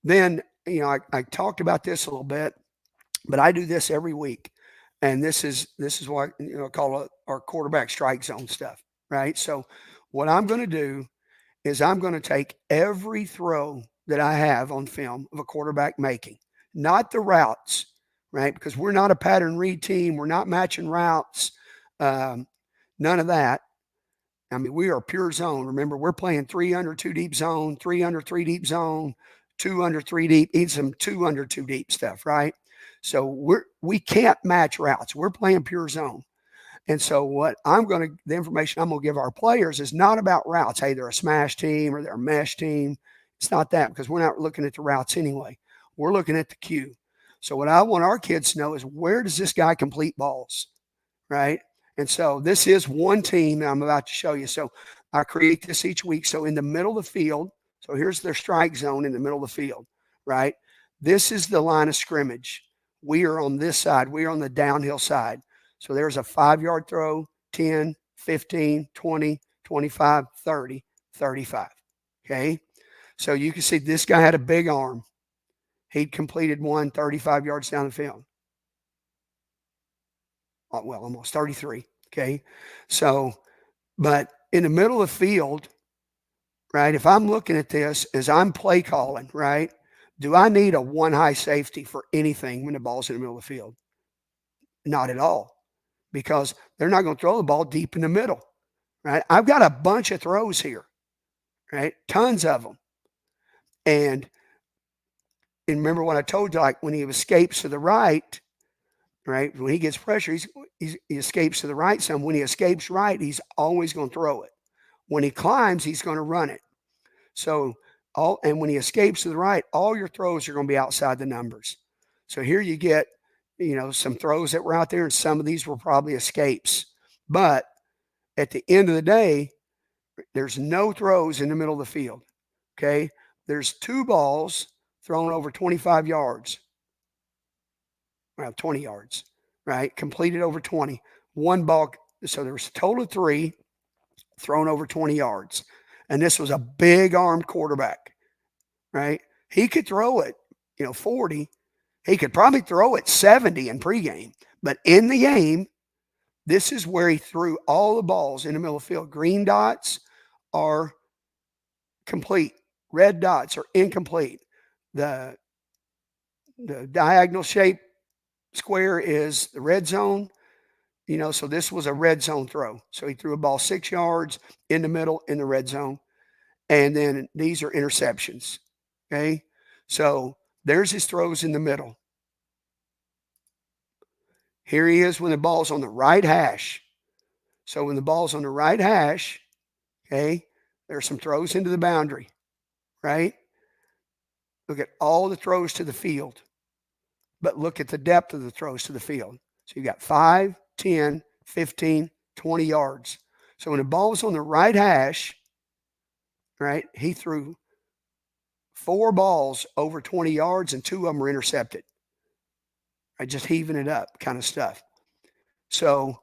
Then, I talked about this a little bit, but I do this every week. And this is what I call our quarterback strike zone stuff, right? So what I'm going to do is I'm going to take every throw that I have on film of a quarterback making, not the routes, right? Because we're not a pattern read team. We're not matching routes. Um, None of that. I mean, we are pure zone. Remember, we're playing 3 under 2 deep zone, 3 under 3 deep zone, 2 under 3 deep, even some 2 under 2 deep stuff, right? So we can't match routes. We're playing pure zone. And so the information I'm going to give our players is not about routes. Hey, they're a smash team or they're a mesh team. It's not that, because we're not looking at the routes anyway. We're looking at the cue. So what I want our kids to know is, where does this guy complete balls, right? And so this is one team that I'm about to show you. So I create this each week. So in the middle of the field, so here's their strike zone in the middle of the field, right? This is the line of scrimmage. We are on this side. We are on the downhill side. So there's a 5-yard throw, 10, 15, 20, 25, 30, 35. Okay. So you can see this guy had a big arm. He'd completed one 35 yards down the field. Well, almost 33. Okay. So, but in the middle of the field, right, if I'm looking at this as I'm play calling, right, do I need a one high safety for anything when the ball's in the middle of the field? Not at all, because they're not going to throw the ball deep in the middle, right? I've got a bunch of throws here, right? Tons of them. And remember what I told you, like when he escapes to the right, right? When he gets pressure, he escapes to the right some. When he escapes right, he's always going to throw it. When he climbs, he's going to run it. So and when he escapes to the right, all your throws are going to be outside the numbers. So here you get, some throws that were out there, and some of these were probably escapes. But at the end of the day, there's no throws in the middle of the field. Okay. There's 2 balls thrown over 25 yards. Well, 20 yards, right? Completed over 20. 1 ball. So there was a total of 3 thrown over 20 yards. And this was a big armed quarterback, right? He could throw it, 40. He could probably throw it 70 in pregame. But in the game, this is where he threw all the balls in the middle of the field. Green dots are complete. Red dots are incomplete. The diagonal shape square is the red zone. So this was a red zone throw. So he threw a ball 6 yards in the middle in the red zone. And then these are interceptions. Okay. So there's his throws in the middle. Here he is when the ball's on the right hash. So when the ball's on the right hash, okay, there's some throws into the boundary, right? Look at all the throws to the field, but look at the depth of the throws to the field. So you got 5, 10, 15, 20 yards. So when the ball was on the right hash, right, he threw 4 balls over 20 yards, and 2 of them were intercepted. Right, just heaving it up kind of stuff. So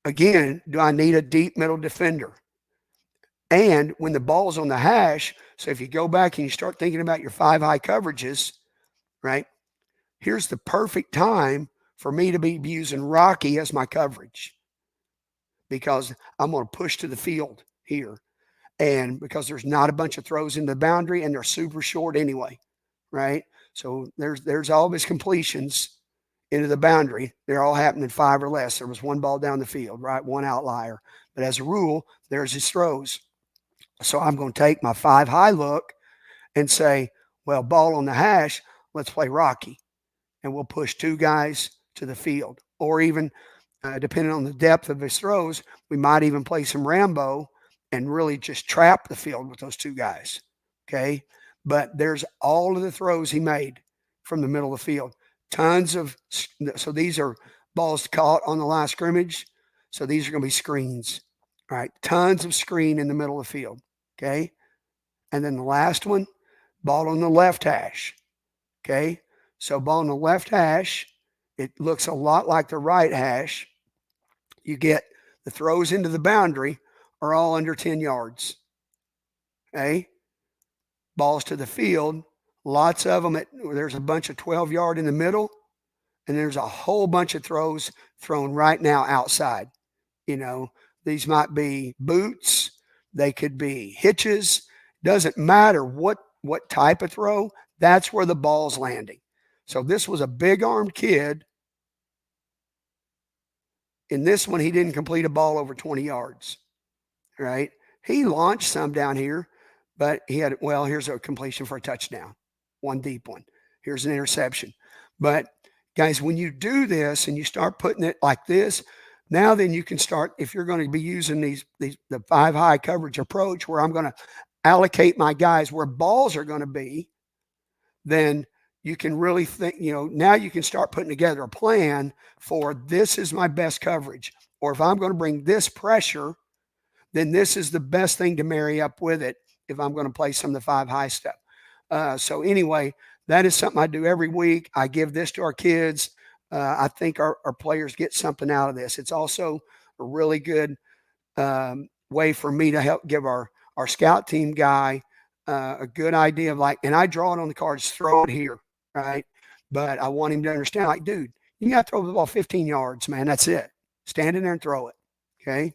again, do I need a deep middle defender? And when the ball's on the hash, so if you go back and you start thinking about your 5 high coverages, right, here's the perfect time for me to be using Rocky as my coverage, because I'm going to push to the field here. And because there's not a bunch of throws in the boundary, and they're super short anyway, right? So there's always completions into the boundary. They're all happening 5 or less. There was 1 ball down the field, right? 1 outlier. But as a rule, there's his throws. So I'm going to take my 5 high look and say, well, ball on the hash, let's play Rocky. And we'll push 2 guys to the field. Or even, depending on the depth of his throws, we might even play some Rambo and really just trap the field with those 2 guys. Okay. But there's all of the throws he made from the middle of the field. So these are balls caught on the line of scrimmage. So these are going to be screens. All right. Tons of screen in the middle of the field. Okay. And then the last one, ball on the left hash. Okay. So ball on the left hash, it looks a lot like the right hash. You get the throws into the boundary are all under 10 yards. Okay. Balls to the field, Lots of them. There's a bunch of 12-yard in the middle, and there's a whole bunch of throws thrown right now outside. These might be boots. They could be hitches. Doesn't matter what type of throw. That's where the ball's landing. So this was a big-armed kid. In this one, he didn't complete a ball over 20 yards, right? He launched some down here, but here's a completion for a touchdown, one deep one. Here's an interception. But guys, when you do this and you start putting it like this, now then you can start, if you're going to be using the 5-high coverage approach where I'm going to allocate my guys where balls are going to be, then you can really think, now you can start putting together a plan for this is my best coverage. Or if I'm going to bring this pressure, then this is the best thing to marry up with it if I'm going to play some of the 5-high stuff. So anyway, that is something I do every week. I give this to our kids. I think our players get something out of this. It's also a really good way for me to help give our scout team guy a good idea of and I draw it on the cards, throw it here, right? But I want him to understand, dude, you got to throw the ball 15 yards, man. That's it. Stand in there and throw it, okay?